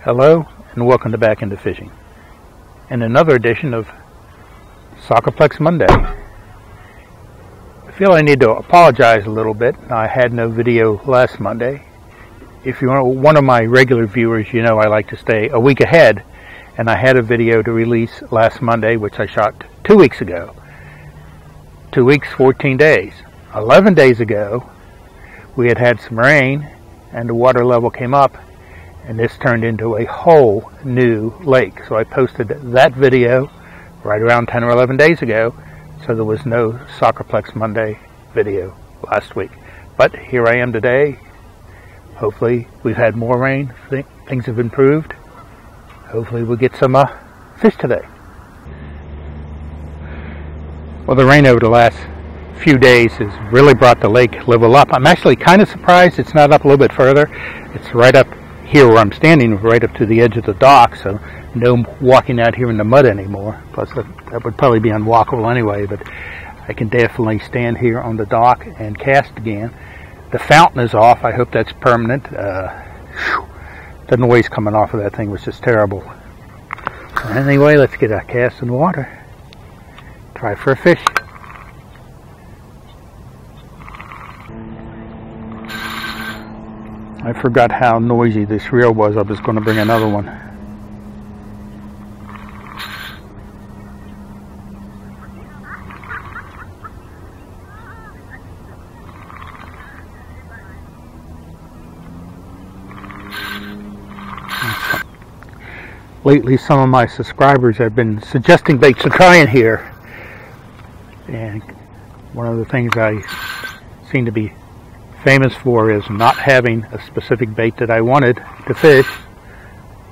Hello and welcome to Back Into Fishing and another edition of Soccerplex Monday. I feel I need to apologize a little bit. I had no video last Monday. If you're one of my regular viewers, you know I like to stay a week ahead, and I had a video to release last Monday which I shot 2 weeks ago. 2 weeks, 14 days. 11 days ago we had some rain and the water level came up, and this turned into a whole new lake. So I posted that video right around 10 or 11 days ago, so there was no Soccerplex Monday video last week. But here I am today. Hopefully we've had more rain. Things have improved. Hopefully we'll get some fish today. Well, the rain over the last few days has really brought the lake level up. I'm actually kind of surprised it's not up a little bit further. It's right up here where I'm standing, right up to the edge of the dock, so no walking out here in the mud anymore. Plus that would probably be unwalkable anyway, but I can definitely stand here on the dock and cast again. The fountain is off. I hope that's permanent. The noise coming off of that thing was just terrible. Anyway, let's get a cast in the water. Try for a fish. I forgot how noisy this reel was. I was going to bring another one. Lately, some of my subscribers have been suggesting baits to try in here. And one of the things I seem to be famous for is not having a specific bait that I wanted to fish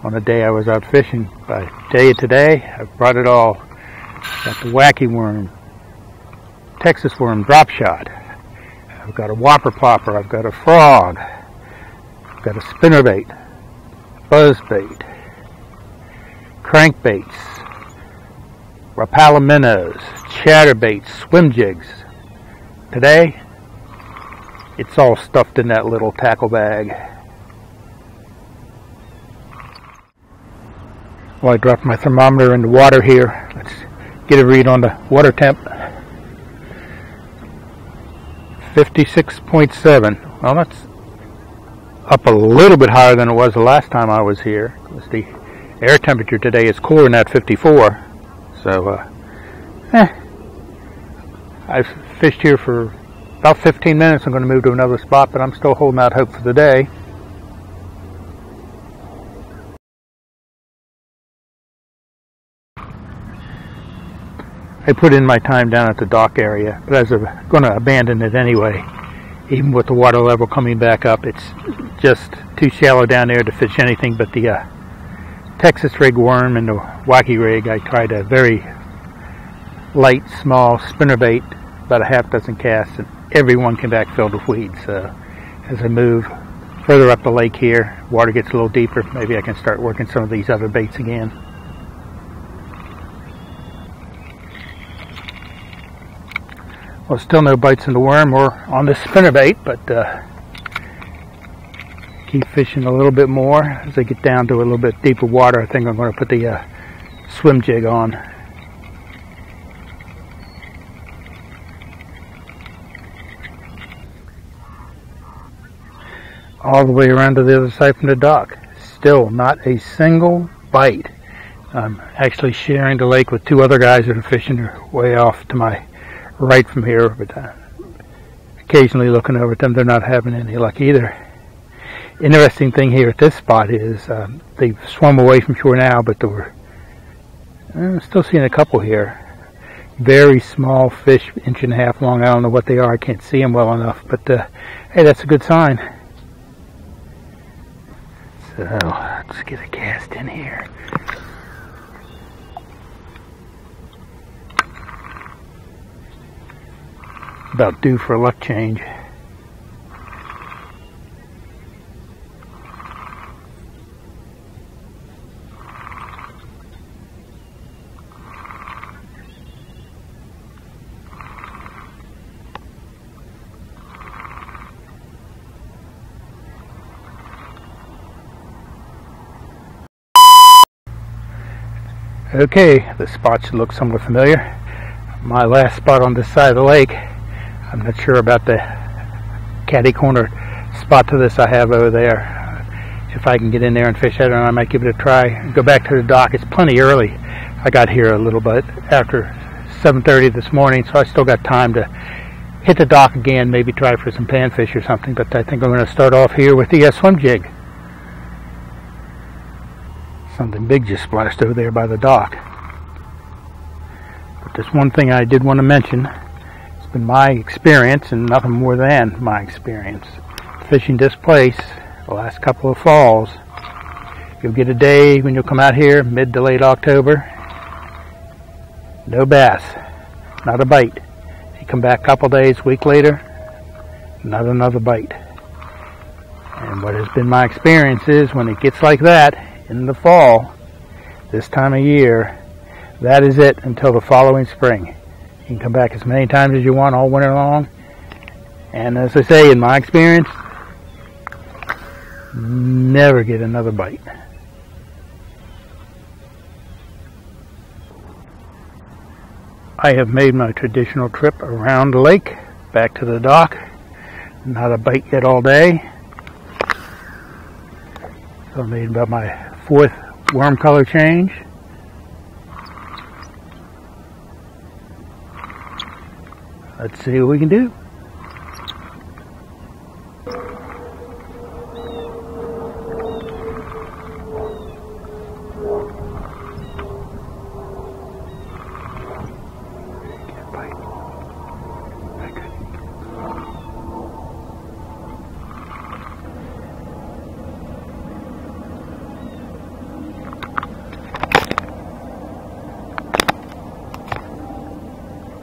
on the day I was out fishing. By day of today, I've brought it all. Got the wacky worm, Texas worm drop shot. I've got a whopper plopper. I've got a frog. I've got a spinnerbait, buzzbait, crankbaits, rapala minnows, chatterbaits, swim jigs. Today, it's all stuffed in that little tackle bag. Well, I dropped my thermometer in the water here. Let's get a read on the water temp. 56.7. Well, that's up a little bit higher than it was the last time I was here. The air temperature today is cooler than that 54. So, I've fished here for about 15 minutes. I'm going to move to another spot, but I'm still holding out hope for the day. I put in my time down at the dock area, but as I'm going to abandon it anyway. Even with the water level coming back up, it's just too shallow down there to fish anything but the Texas rig worm and the wacky rig. I tried a very light, small spinnerbait, about a half dozen casts, and everyone came back filled with weeds. As I move further up the lake here, water gets a little deeper, maybe I can start working some of these other baits again. Well, still no bites in the worm or on this spinnerbait, but keep fishing a little bit more. As I get down to a little bit deeper water, I think I'm going to put the swim jig on. All the way around to the other side from the dock. Still not a single bite. I'm actually sharing the lake with two other guys that are fishing way off to my right from here, but occasionally looking over at them, they're not having any luck either. Interesting thing here at this spot is they've swum away from shore now, but there were still seeing a couple here. Very small fish, 1.5 inches long. I don't know what they are. I can't see them well enough, but hey, that's a good sign. So let's get a cast in here. About due for a luck change. Okay, the spot should look somewhat familiar. My last spot on this side of the lake. I'm not sure about the catty corner spot to this I have over there. If I can get in there and fish at it, I might give it a try. Go back to the dock. It's plenty early. I got here a little bit after 7:30 this morning, so I still got time to hit the dock again, maybe try for some panfish or something, but I think I'm going to start off here with the swim jig. Something big just splashed over there by the dock. But there's one thing I did want to mention. It's been my experience, and nothing more than my experience, fishing this place the last couple of falls. You'll get a day when you'll come out here mid to late October, no bass, not a bite. You come back a couple days, week later, not another bite. And what has been my experience is when it gets like that in the fall, this time of year, that is it until the following spring. You can come back as many times as you want all winter long, and as I say, in my experience, never get another bite. I have made my traditional trip around the lake, back to the dock. Not a bite yet all day. So I made about my 4th worm color change. Let's see what we can do.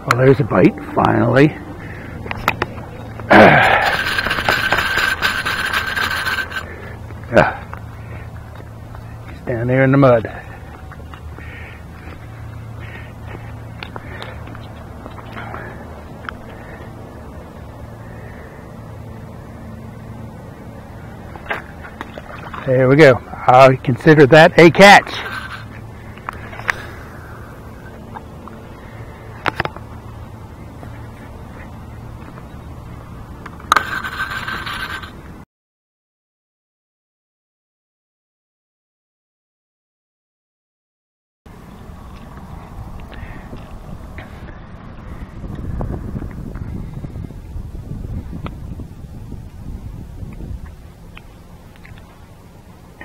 Oh, there's a bite, finally. He's down there in the mud. There we go. I consider that a catch.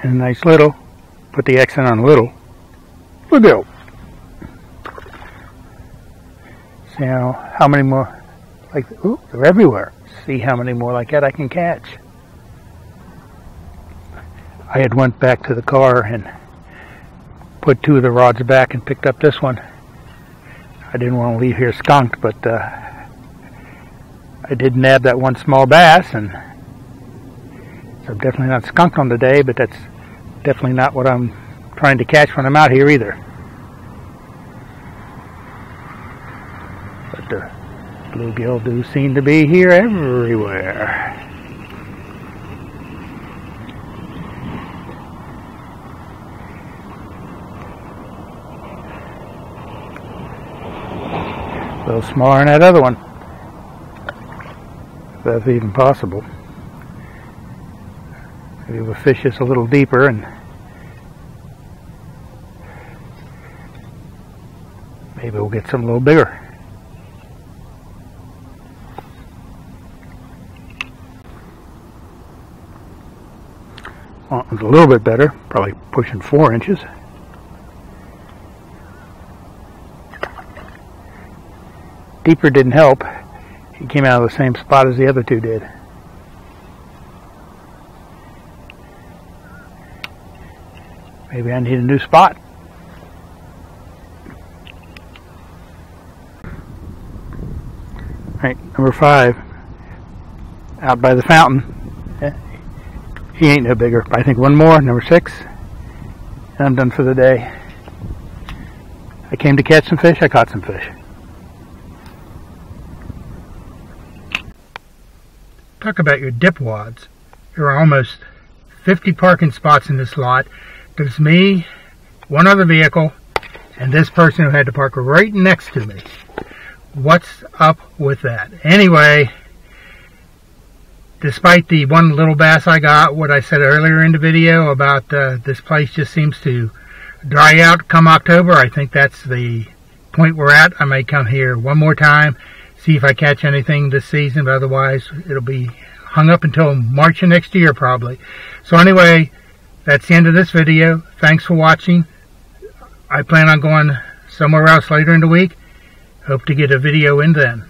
And a nice little, put the accent on little, little. See how many more, like, ooh, they're everywhere. See how many more like that I can catch. I had went back to the car and put 2 of the rods back and picked up this one. I didn't want to leave here skunked, but I did nab that one small bass, and so I'm definitely not skunked on the day, but that's definitely not what I'm trying to catch when I'm out here either. But the bluegill do seem to be here everywhere. A little smaller than that other one, if that's even possible. Maybe we'll fish this a little deeper and maybe we'll get something a little bigger. Well, it's a little bit better, probably pushing 4 inches. Deeper didn't help. He came out of the same spot as the other 2 did. Maybe I need a new spot. Right, number 5, out by the fountain. He ain't no bigger. I think one more, number 6, and I'm done for the day. I came to catch some fish, I caught some fish. Talk about your dip wads. There are almost 50 parking spots in this lot. There's me, one other vehicle, and this person who had to park right next to me. What's up with that? Anyway, despite the one little bass I got, what I said earlier in the video about this place just seems to dry out come October. I think that's the point we're at. I may come here one more time, see if I catch anything this season, but otherwise it'll be hung up until March of next year probably. So anyway, that's the end of this video. Thanks for watching. I plan on going somewhere else later in the week. Hope to get a video in then.